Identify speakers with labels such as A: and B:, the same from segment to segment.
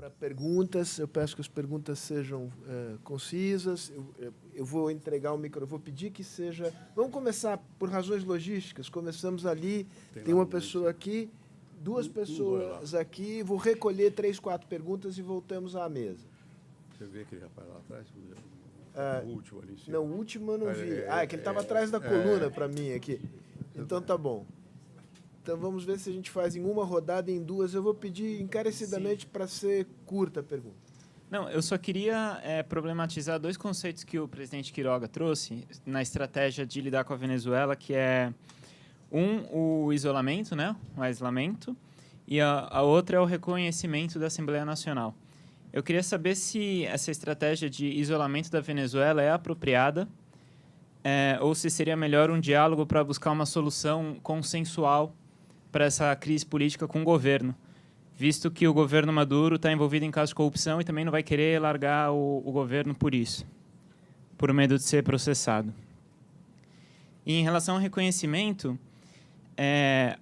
A: para perguntas. Eu peço que as perguntas sejam concisas. Eu vou entregar o microfone, vou pedir que seja... Vamos começar por razões logísticas. Começamos ali, tem uma pessoa aqui, duas pessoas aqui. Vou recolher 3, 4 perguntas e voltamos à mesa.
B: Você vê aquele rapaz lá atrás? O último ali em cima.
A: Não, o último eu não vi. É que ele estava atrás da coluna para mim aqui. Então tá bom. Então vamos ver se a gente faz em uma rodada, em duas. Eu vou pedir encarecidamente para ser curta a pergunta.
C: Não, eu só queria problematizar 2 conceitos que o presidente Quiroga trouxe na estratégia de lidar com a Venezuela, que é o isolamento, né, o aislamento, e a outra é o reconhecimento da Assembleia Nacional. Eu queria saber se essa estratégia de isolamento da Venezuela é apropriada ou se seria melhor um diálogo para buscar uma solução consensual para essa crise política com o governo, visto que o governo Maduro está envolvido em casos de corrupção e também não vai querer largar o governo por isso, por medo de ser processado. E em relação ao reconhecimento,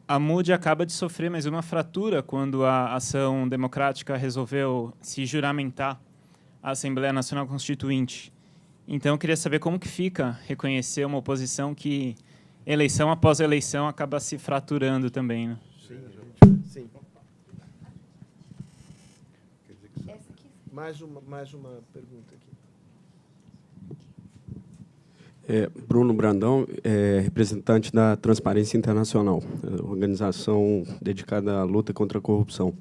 C: a MUD acaba de sofrer mais uma fratura quando a Ação Democrática resolveu se juramentar à Assembleia Nacional Constituinte. Então, eu queria saber como que fica reconhecer uma oposição que, eleição após eleição, acaba se fraturando também, né?
A: Sim. Mais uma pergunta aqui.
D: Bruno Brandão, representante da Transparência Internacional, organização dedicada à luta contra a corrupção.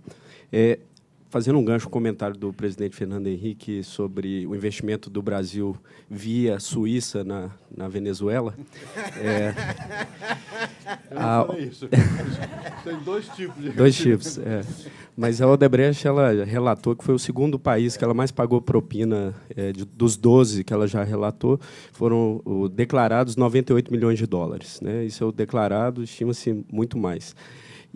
D: Fazendo um gancho com o comentário do presidente Fernando Henrique sobre o investimento do Brasil via Suíça na Venezuela.
B: Isso. Tem 2 tipos de...
D: 2 tipos, Mas a Odebrecht ela relatou que foi o segundo país que ela mais pagou propina, dos 12 que ela já relatou, foram declarados 98 milhões de dólares. Né? Isso é o declarado, estima-se muito mais.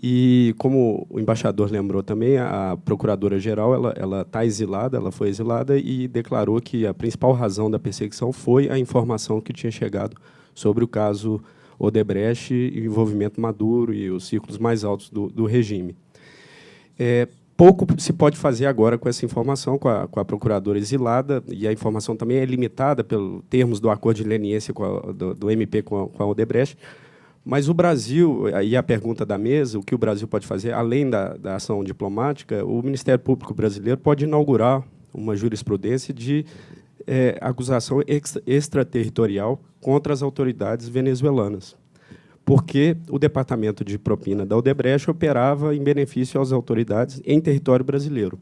D: E, como o embaixador lembrou também, a procuradora-geral ela está exilada, ela foi exilada e declarou que a principal razão da perseguição foi a informação que tinha chegado sobre o caso Odebrecht e o envolvimento Maduro e os círculos mais altos do regime. Pouco se pode fazer agora com essa informação, com a procuradora exilada, e a informação também é limitada pelos termos do acordo de leniência do MP com a Odebrecht. Mas o Brasil, aí a pergunta da mesa, o que o Brasil pode fazer, além da ação diplomática, o Ministério Público brasileiro pode inaugurar uma jurisprudência de acusação extraterritorial contra as autoridades venezuelanas, porque o Departamento de Propina da Odebrecht operava em benefício às autoridades em território brasileiro.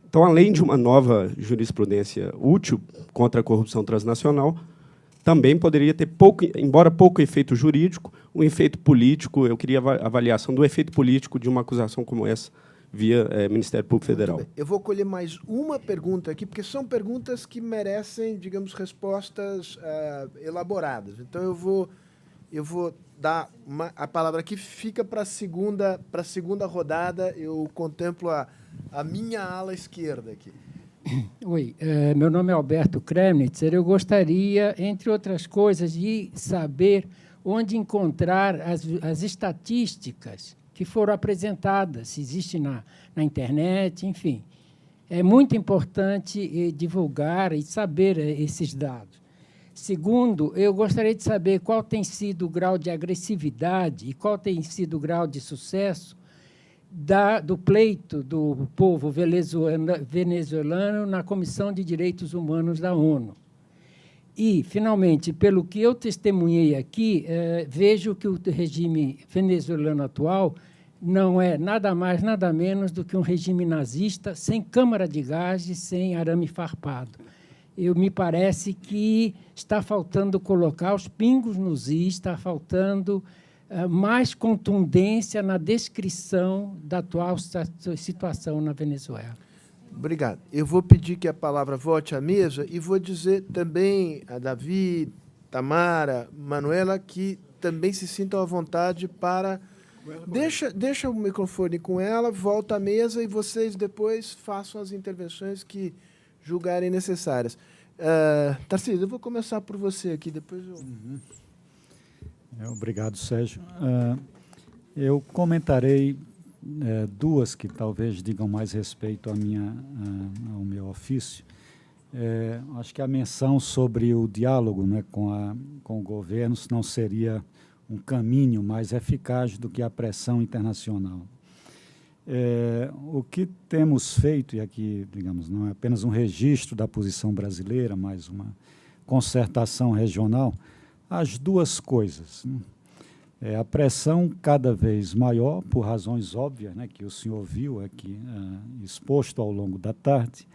D: Então, além de uma nova jurisprudência útil contra a corrupção transnacional, também poderia ter, embora pouco efeito jurídico, um efeito político. Eu queria a avaliação do efeito político de uma acusação como essa via Ministério Público Federal.
A: Eu vou colher mais uma pergunta aqui, porque são perguntas que merecem, digamos, respostas elaboradas. Então, eu vou dar a palavra aqui, fica para a segunda rodada. Eu contemplo a minha ala esquerda aqui.
E: Oi, meu nome é Alberto Kremnitzer. Eu gostaria, entre outras coisas, de saber onde encontrar as estatísticas que foram apresentadas, se existe na internet, enfim. É muito importante divulgar e saber esses dados. Segundo, eu gostaria de saber qual tem sido o grau de agressividade e qual tem sido o grau de sucesso do pleito do povo venezuelano na Comissão de Direitos Humanos da ONU. E, finalmente, pelo que eu testemunhei aqui, vejo que o regime venezuelano atual não é nada mais, nada menos do que um regime nazista, sem câmara de gás e sem arame farpado. Me parece que está faltando colocar os pingos nos is, está faltando mais contundência na descrição da atual situação na Venezuela.
A: Obrigado. Eu vou pedir que a palavra volte à mesa e vou dizer também a Davi, Tamara, Manuela, que também se sintam à vontade para... Deixa o microfone com ela, volta à mesa e vocês depois façam as intervenções que julgarem necessárias. Tarcísio, eu vou começar por você aqui, depois eu...
F: Obrigado, Sérgio. Eu comentarei duas que talvez digam mais respeito ao meu ofício. Acho que a menção sobre o diálogo, né, com o governo não seria um caminho mais eficaz do que a pressão internacional. O que temos feito, e aqui, digamos, não é apenas um registro da posição brasileira, mas uma concertação regional, as duas coisas, né? A pressão cada vez maior, por razões óbvias, né, que o senhor viu aqui exposto ao longo da tarde,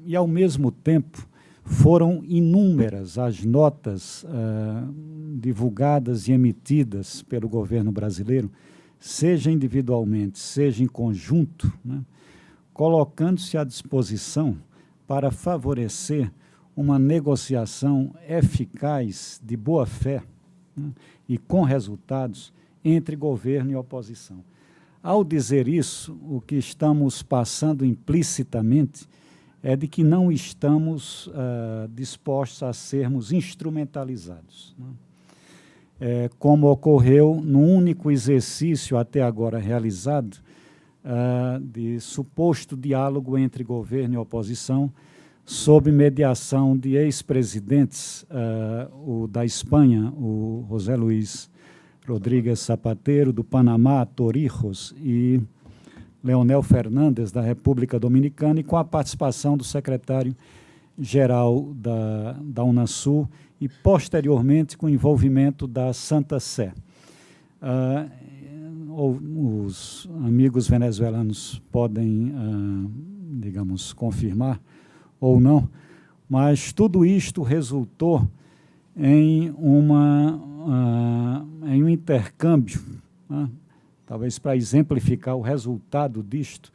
F: e, ao mesmo tempo, foram inúmeras as notas divulgadas e emitidas pelo governo brasileiro, seja individualmente, seja em conjunto, né, colocando-se à disposição para favorecer uma negociação eficaz, de boa-fé, né, e com resultados entre governo e oposição. Ao dizer isso, o que estamos passando implicitamente é de que não estamos dispostos a sermos instrumentalizados, né? Como ocorreu no único exercício até agora realizado de suposto diálogo entre governo e oposição, sob mediação de ex-presidentes, o da Espanha, o José Luís Rodríguez Zapatero, do Panamá, Torrijos, e Leonel Fernandes, da República Dominicana, e com a participação do secretário-geral da Unasul e, posteriormente, com o envolvimento da Santa Sé. Os amigos venezuelanos podem, digamos, confirmar ou não, mas tudo isto resultou em um intercâmbio, né, talvez para exemplificar o resultado disto,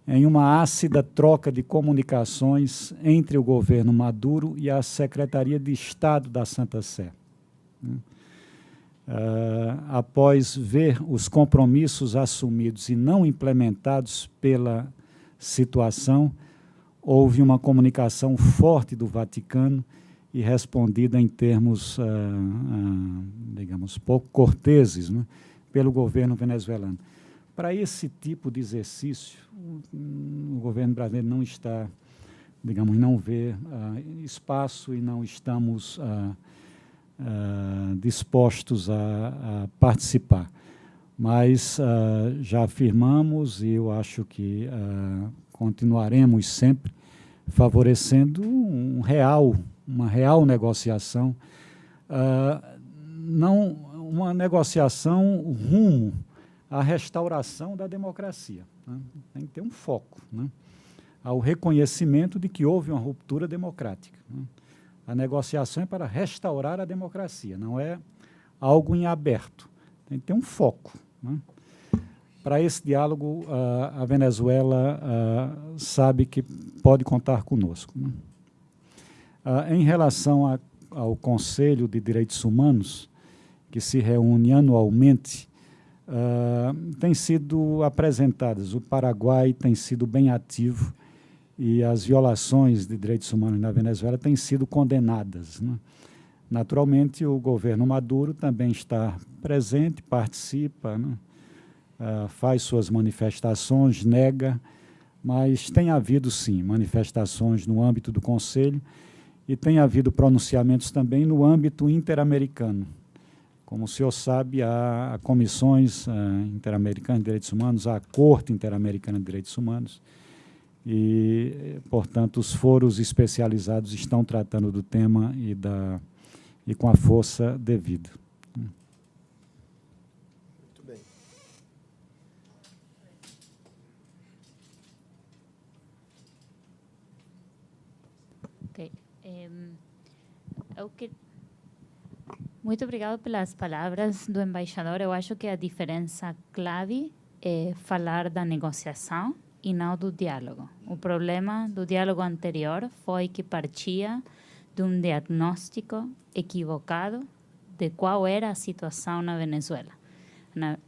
F: em uma ácida troca de comunicações entre o governo Maduro e a Secretaria de Estado da Santa Sé. Após ver os compromissos assumidos e não implementados pela situação, houve uma comunicação forte do Vaticano e respondida em termos, digamos, pouco corteses, né, pelo governo venezuelano. Para esse tipo de exercício, o governo brasileiro não está, digamos, não vê espaço e não estamos dispostos a participar. Mas já afirmamos, e eu acho que continuaremos sempre favorecendo uma real negociação, não uma negociação rumo à restauração da democracia, né? Tem que ter um foco, né, ao reconhecimento de que houve uma ruptura democrática, né? A negociação é para restaurar a democracia, não é algo em aberto. Tem que ter um foco, né? Para esse diálogo, a Venezuela sabe que pode contar conosco, né? Em relação ao Conselho de Direitos Humanos, que se reúne anualmente, têm sido apresentadas. O Paraguai tem sido bem ativo e as violações de direitos humanos na Venezuela têm sido condenadas, né? Naturalmente, o governo Maduro também está presente, participa, né? Faz suas manifestações, nega, mas tem havido, sim, manifestações no âmbito do Conselho e tem havido pronunciamentos também no âmbito interamericano. Como o senhor sabe, há comissões interamericanas de direitos humanos, há a Corte Interamericana de Direitos Humanos e, portanto, os foros especializados estão tratando do tema e com a força devida.
A: Muito bem.
G: Ok. Muito obrigado pelas palavras do embaixador. Eu acho que a diferença clave é falar da negociação e não do diálogo. O problema do diálogo anterior foi que partia de um diagnóstico equivocado de qual era a situação na Venezuela.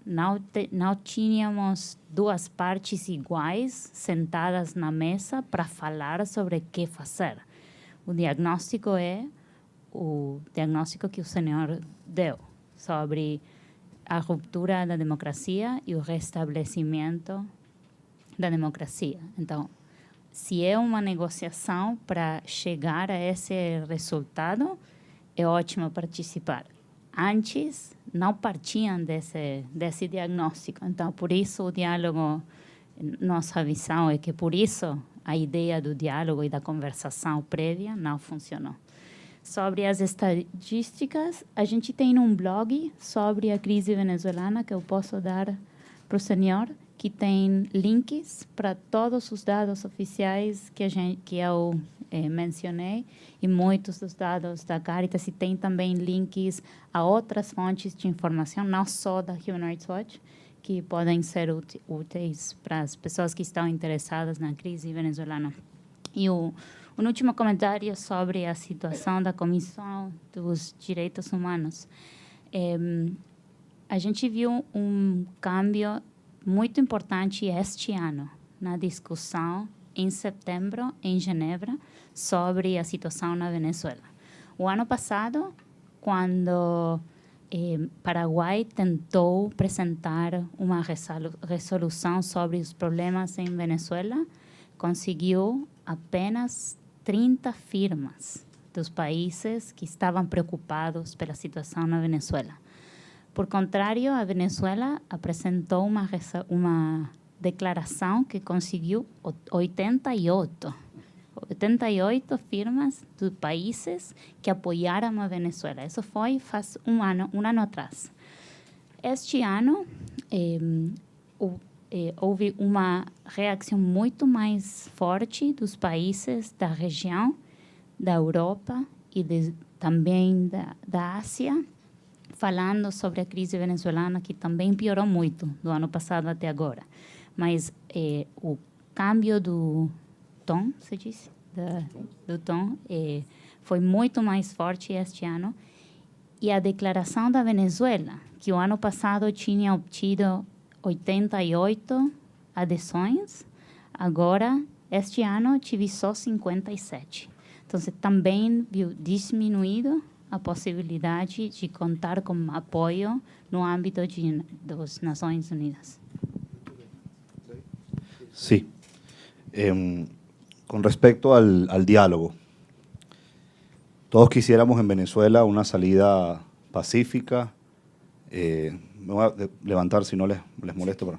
G: Não tínhamos duas partes iguais sentadas na mesa para falar sobre o que fazer. O diagnóstico é o diagnóstico que o senhor deu sobre a ruptura da democracia e o restabelecimento da democracia. Então, se é uma negociação para chegar a esse resultado, é ótimo participar. Antes, não partiam desse diagnóstico. Então, por isso o diálogo, nossa visão é que por isso a ideia do diálogo e da conversação prévia não funcionou. Sobre as estatísticas, a gente tem um blog sobre a crise venezuelana que eu posso dar para o senhor, que tem links para todos os dados oficiais que eu mencionei e muitos dos dados da Caritas, e tem também links a outras fontes de informação, não só da Human Rights Watch, que podem ser úteis para as pessoas que estão interessadas na crise venezuelana. E um último comentário sobre a situação da Comissão dos Direitos Humanos. A gente viu um câmbio muito importante este ano na discussão em setembro em Genebra sobre a situação na Venezuela. O ano passado, quando Paraguai tentou apresentar uma resolução sobre os problemas em Venezuela, conseguiu apenas 30 firmas dos países que estavam preocupados pela situação na Venezuela. Por contrário, a Venezuela apresentou uma declaração que conseguiu 88 firmas de países que apoiaram a Venezuela. Isso foi faz um ano atrás. Este ano, houve uma reação muito mais forte dos países da região, da Europa e também da Ásia, falando sobre a crise venezuelana, que também piorou muito do ano passado até agora. Mas o câmbio do tom, se diz? Do tom, foi muito mais forte este ano. E a declaração da Venezuela, que o ano passado tinha obtido 88 adesões, agora, este ano, tive só 57. Então, também viu diminuído a possibilidade de contar com apoio no âmbito das Nações Unidas.
H: Sí. Con respecto al diálogo, todos quisiéramos en Venezuela una salida pacífica. Me voy a levantar si no les molesto.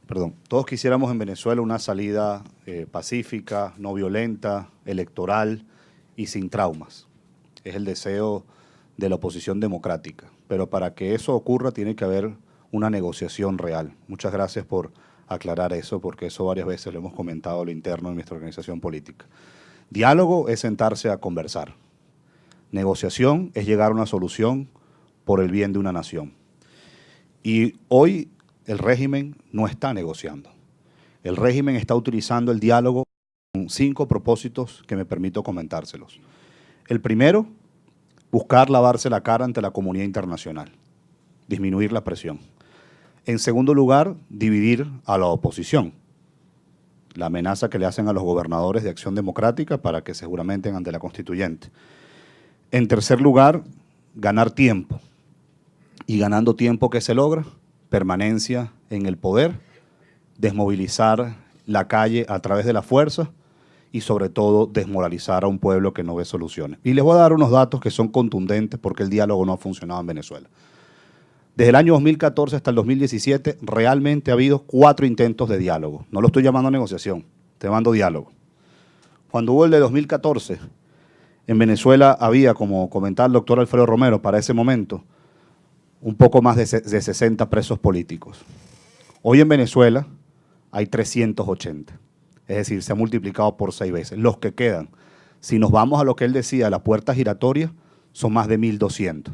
H: Perdón. Todos quisiéramos en Venezuela una salida pacífica, no violenta, electoral y sin traumas. Es el deseo de la oposición democrática. Pero para que eso ocurra tiene que haber una negociación real. Muchas gracias por aclarar eso, porque eso varias veces lo hemos comentado a lo interno de nuestra organización política. Diálogo es sentarse a conversar. Negociación es llegar a una solución por el bien de una nación. Y hoy el régimen no está negociando. El régimen está utilizando el diálogo con 5 propósitos que me permito comentárselos. El primero, buscar lavarse la cara ante la comunidad internacional, disminuir la presión. En segundo lugar, dividir a la oposición. La amenaza que le hacen a los gobernadores de Acción Democrática para que se juramenten ante la constituyente. En tercer lugar, ganar tiempo. Y ganando tiempo, ¿qué se logra? Permanencia en el poder, desmovilizar la calle a través de la fuerza y sobre todo desmoralizar a un pueblo que no ve soluciones. Y les voy a dar unos datos que son contundentes porque el diálogo no ha funcionado en Venezuela. Desde el año 2014 hasta el 2017 realmente ha habido 4 intentos de diálogo. No lo estoy llamando negociación, estoy llamando diálogo. Cuando hubo el de 2014, en Venezuela había, como comentaba el doctor Alfredo Romero, para ese momento, un poco más de 60 presos políticos. Hoy en Venezuela hay 380. Es decir, se ha multiplicado por 6 veces. Los que quedan, si nos vamos a lo que él decía, la puerta giratoria, son más de 1.200.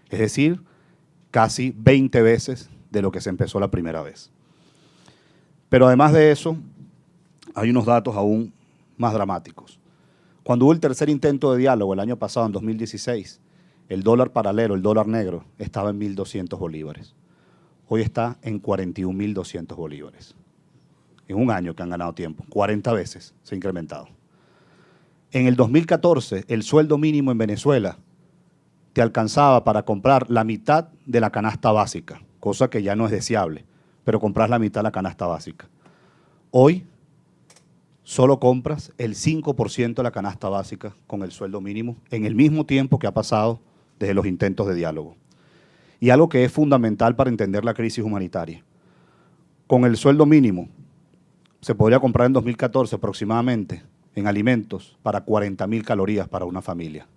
H: Es decir, casi 20 veces de lo que se empezó la primera vez. Pero además de eso, hay unos datos aún más dramáticos. Cuando hubo el tercer intento de diálogo el año pasado, en 2016, el dólar paralelo, el dólar negro, estaba en 1.200 bolívares. Hoy está en 41.200 bolívares. En un año que han ganado tiempo, 40 veces se ha incrementado. En el 2014, el sueldo mínimo en Venezuela te alcanzaba para comprar la mitad de la canasta básica, cosa que ya no es deseable, pero compras la mitad de la canasta básica. Hoy solo compras el 5% de la canasta básica con el sueldo mínimo en el mismo tiempo que ha pasado desde los intentos de diálogo. Y algo que es fundamental para entender la crisis humanitaria. Con el sueldo mínimo se podría comprar en 2014 aproximadamente en alimentos para 40.000 calorías para una familia.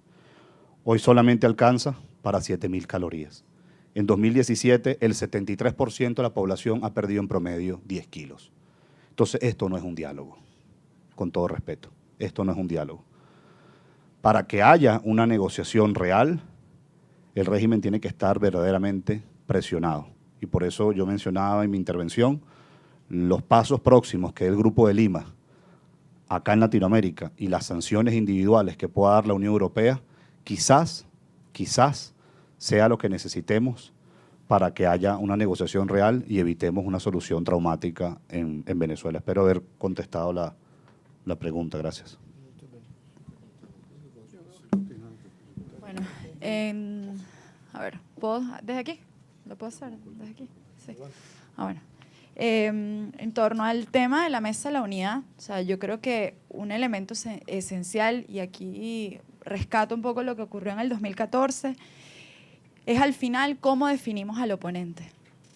H: Hoy solamente alcanza para 7.000 calorías. En 2017 el 73% de la población ha perdido en promedio 10 kilos. Entonces esto no es un diálogo, con todo respeto, esto no es un diálogo. Para que haya una negociación real, el régimen tiene que estar verdaderamente presionado. Y por eso yo mencionaba en mi intervención los pasos próximos que el Grupo de Lima, acá en Latinoamérica, y las sanciones individuales que pueda dar la Unión Europea, quizás sea lo que necesitemos para que haya una negociación real y evitemos una solución traumática en Venezuela. Espero haber contestado la pregunta. Gracias.
I: Bueno, a ver, ¿puedo desde aquí? ¿Lo puedo hacer desde aquí? Sí. Bueno. En torno al tema de la Mesa de la Unidad, o sea, yo creo que un elemento esencial, y aquí rescato un poco lo que ocurrió en el 2014, es al final cómo definimos al oponente.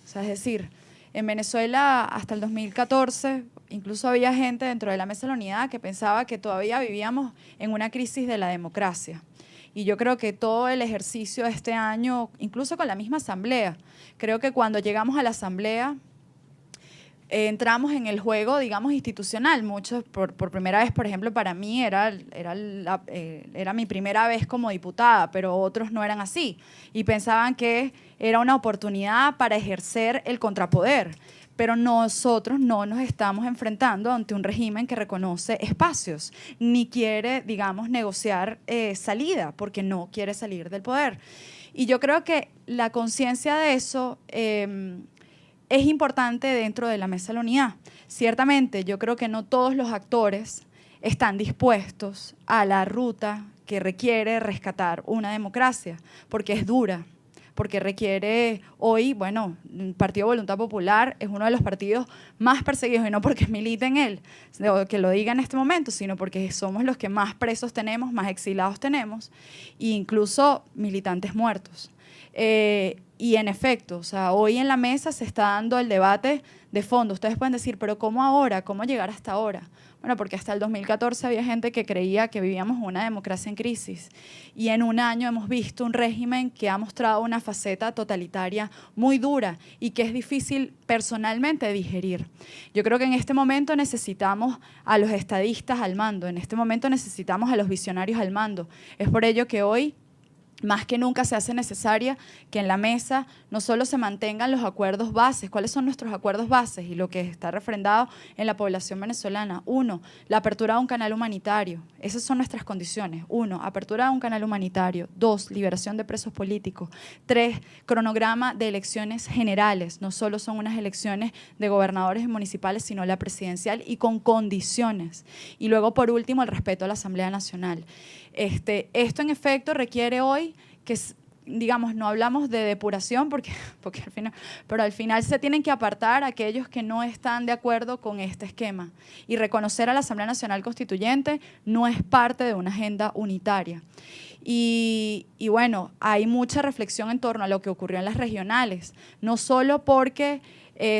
I: O sea, es decir, en Venezuela hasta el 2014 incluso había gente dentro de la Mesa de la Unidad que pensaba que todavía vivíamos en una crisis de la democracia. Y yo creo que todo el ejercicio de este año, incluso con la misma asamblea, creo que cuando llegamos a la asamblea entramos en el juego, digamos, institucional. Muchos, por primera vez, por ejemplo, para mí era mi primera vez como diputada, pero otros no eran así y pensaban que era una oportunidad para ejercer el contrapoder. Pero nosotros no nos estamos enfrentando ante un régimen que reconoce espacios, ni quiere, digamos, negociar salida, porque no quiere salir del poder. Y yo creo que la conciencia de eso es importante dentro de la Mesa de la Unidad. Ciertamente, yo creo que no todos los actores están dispuestos a la ruta que requiere rescatar una democracia, porque es dura, porque requiere hoy, bueno, el Partido Voluntad Popular es uno de los partidos más perseguidos, y no porque milite en él, que lo diga en este momento, sino porque somos los que más presos tenemos, más exilados tenemos, e incluso militantes muertos. Y en efecto, o sea, hoy en la mesa se está dando el debate de fondo. Ustedes pueden decir, pero ¿cómo ahora? ¿Cómo llegar hasta ahora? Bueno, porque hasta el 2014 había gente que creía que vivíamos una democracia en crisis. Y en un año hemos visto un régimen que ha mostrado una faceta totalitaria muy dura y que es difícil personalmente digerir. Yo creo que en este momento necesitamos a los estadistas al mando, en este momento necesitamos a los visionarios al mando. Es por ello que hoy, más que nunca, se hace necesaria que en la mesa no solo se mantengan los acuerdos bases. ¿Cuáles son nuestros acuerdos bases? Y lo que está refrendado en la población venezolana. 1, la apertura de un canal humanitario. Esas son nuestras condiciones. 1, apertura de un canal humanitario. 2, liberación de presos políticos. 3, cronograma de elecciones generales. No solo son unas elecciones de gobernadores y municipales, sino la presidencial y con condiciones. Y luego, por último, el respeto a la Asamblea Nacional. Esto en efecto requiere hoy que, digamos, no hablamos de depuración porque al final, pero al final se tienen que apartar aquellos que no están de acuerdo con este esquema, y reconocer a la Asamblea Nacional Constituyente no es parte de una agenda unitaria. Y bueno, hay mucha reflexión en torno a lo que ocurrió en las regionales, no solo porque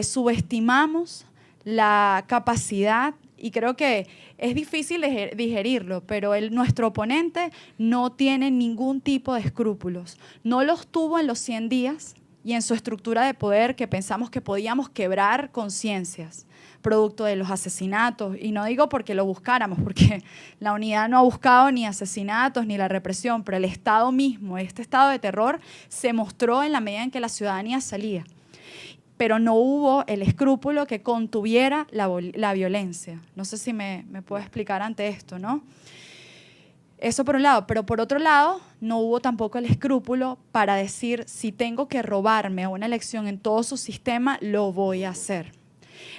I: subestimamos la capacidad, y creo que es difícil digerirlo, pero nuestro oponente no tiene ningún tipo de escrúpulos. No los tuvo en los 100 días y en su estructura de poder, que pensamos que podíamos quebrar conciencias, producto de los asesinatos. Y no digo porque lo buscáramos, porque la unidad no ha buscado ni asesinatos ni la represión, pero el Estado mismo, este estado de terror, se mostró en la medida en que la ciudadanía salía. Pero no hubo el escrúpulo que contuviera la violencia. No sé si me puedo explicar ante esto, ¿no? Eso por un lado, pero por otro lado, no hubo tampoco el escrúpulo para decir, si tengo que robarme a una elección en todo su sistema, lo voy a hacer.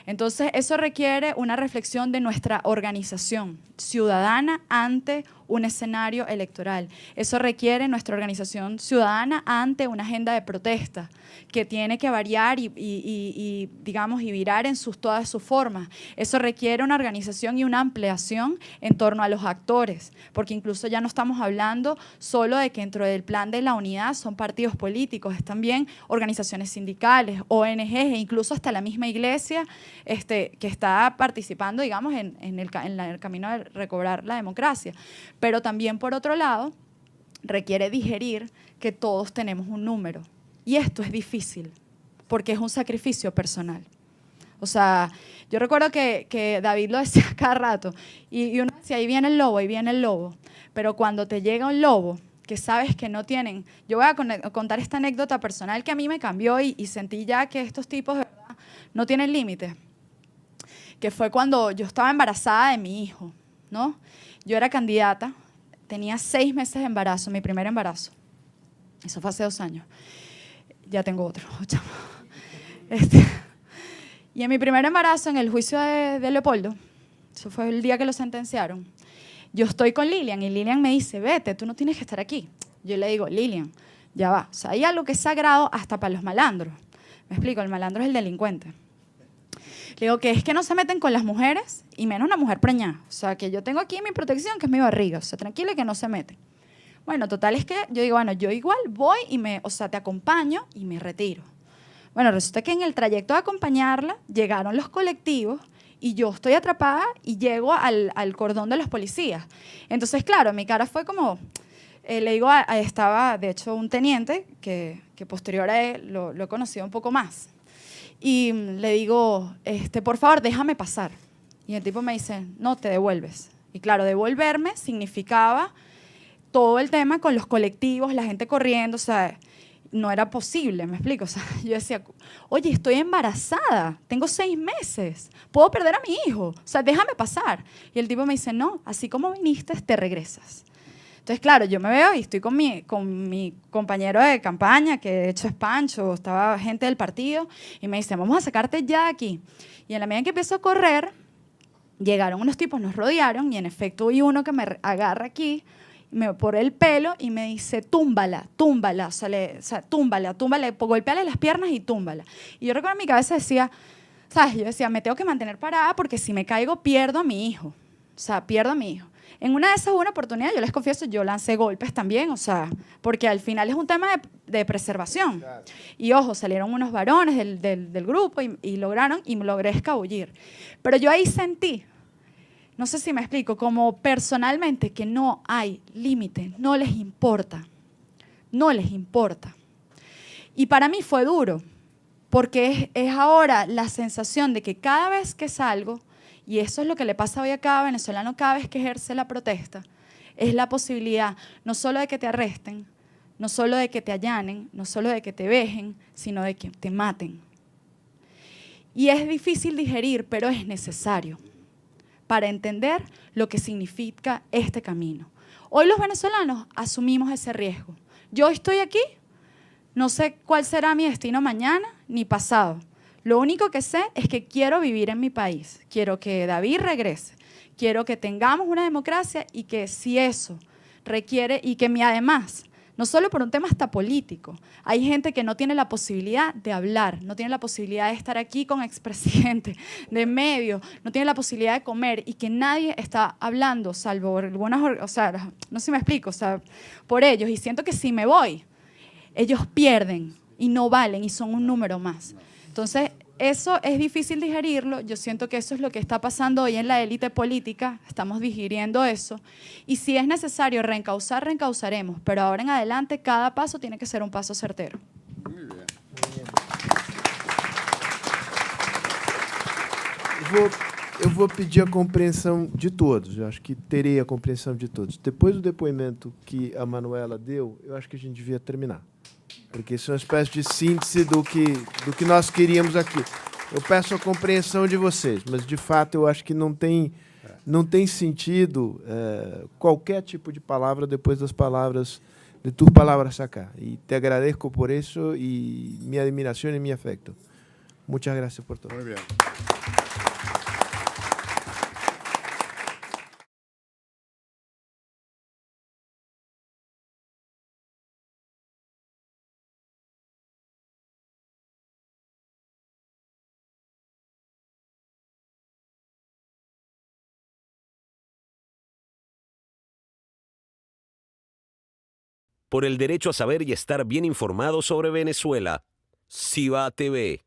I: Entonces, eso requiere una reflexión de nuestra organización ciudadana ante un escenario electoral. Eso requiere nuestra organización ciudadana ante una agenda de protesta que tiene que variar y virar en todas sus formas. Eso requiere una organización y una ampliación en torno a los actores, porque incluso ya no estamos hablando solo de que dentro del plan de la unidad son partidos políticos, es también organizaciones sindicales, ONGs e incluso hasta la misma iglesia que está participando, digamos, en el camino de recobrar la democracia. Pero también, por otro lado, requiere digerir que todos tenemos un número. Y esto es difícil, porque es un sacrificio personal. O sea, yo recuerdo que David lo decía cada rato, y uno decía, ahí viene el lobo, ahí viene el lobo. Pero cuando te llega un lobo, que sabes que no tienen... Yo voy a contar esta anécdota personal que a mí me cambió y sentí ya que estos tipos de verdad no tienen límites. Que fue cuando yo estaba embarazada de mi hijo, ¿no? Yo era candidata, tenía 6 meses de embarazo, mi primer embarazo. Eso fue hace 2 años. Ya tengo otro. Y en mi primer embarazo, en el juicio de Leopoldo, eso fue el día que lo sentenciaron, yo estoy con Lilian y Lilian me dice, vete, tú no tienes que estar aquí. Yo le digo, Lilian, ya va. O sea, hay algo que es sagrado hasta para los malandros. Me explico, el malandro es el delincuente. Le digo que es que no se meten con las mujeres y menos una mujer preñada. O sea, que yo tengo aquí mi protección, que es mi barriga. O sea, tranquila que no se meten. Bueno, total es que yo digo, bueno, yo igual voy y te acompaño y me retiro. Bueno, resulta que en el trayecto de acompañarla llegaron los colectivos y yo estoy atrapada y llego al cordón de los policías. Entonces, claro, mi cara fue como, le digo, estaba de hecho un teniente que posterior a él lo he conocido un poco más. Y le digo, por favor, déjame pasar. Y el tipo me dice, no, te devuelves. Y claro, devolverme significaba todo el tema con los colectivos, la gente corriendo, o sea, no era posible, ¿me explico? O sea, yo decía, oye, estoy embarazada, tengo 6 meses, puedo perder a mi hijo, o sea, déjame pasar. Y el tipo me dice, no, así como viniste, te regresas. Entonces, claro, yo me veo y estoy con mi compañero de campaña, que de hecho es Pancho, estaba gente del partido, y me dice, vamos a sacarte ya de aquí. Y en la medida en que empiezo a correr, llegaron unos tipos, nos rodearon, y en efecto hay uno que me agarra aquí, me por el pelo y me dice, túmbala, túmbala, o sea, túmbala, golpéale las piernas y túmbala. Y yo recuerdo en mi cabeza decía, ¿sabes? Yo decía, me tengo que mantener parada porque si me caigo pierdo a mi hijo. O sea, pierdo a mi hijo. En una de esas, una oportunidad, yo les confieso, yo lancé golpes también, o sea, porque al final es un tema de preservación. Claro. Y ojo, salieron unos varones del grupo y logré escabullir. Pero yo ahí sentí, no sé si me explico, como personalmente que no hay límite, no les importa, no les importa. Y para mí fue duro, porque es ahora la sensación de que cada vez que salgo, y eso es lo que le pasa hoy a cada venezolano cada vez que ejerce la protesta, es la posibilidad no solo de que te arresten, no solo de que te allanen, no solo de que te vejen, sino de que te maten. Y es difícil digerir, pero es necesario para entender lo que significa este camino. Hoy los venezolanos asumimos ese riesgo. Yo estoy aquí, no sé cuál será mi destino mañana ni pasado. Lo único que sé es que quiero vivir en mi país, quiero que David regrese, quiero que tengamos una democracia y que si eso requiere, y que además, no solo por un tema hasta político, hay gente que no tiene la posibilidad de hablar, no tiene la posibilidad de estar aquí con expresidente de medios, no tiene la posibilidad de comer y que nadie está hablando, salvo algunas, o sea, no sé si me explico, o sea, por ellos. Y siento que si me voy, ellos pierden y no valen y son un número más. Entonces, eso es difícil digerirlo. Yo siento que eso es lo que está pasando hoy en la élite política. Estamos digiriendo eso. Y si es necesario reencauzar, reencauzaremos. Pero ahora en adelante, cada paso tiene que ser un paso certero.
B: Muy bien.
A: Eu vou pedir a compreensão de todos. Eu acho que terei a compreensão de todos. Depois do depoimento que a Manuela deu, eu acho que a gente devia terminar. Porque isso é uma espécie de síntese do que nós queríamos aqui. Eu peço a compreensão de vocês, mas, de fato, eu acho que não tem sentido qualquer tipo de palavra depois das palavras de tus palabras acá. E te agradeço por isso e minha admiração e meu afecto. Muchas gracias por todo.
B: Muy bien.
J: Por el derecho a saber y estar bien informado sobre Venezuela. SIVA TV.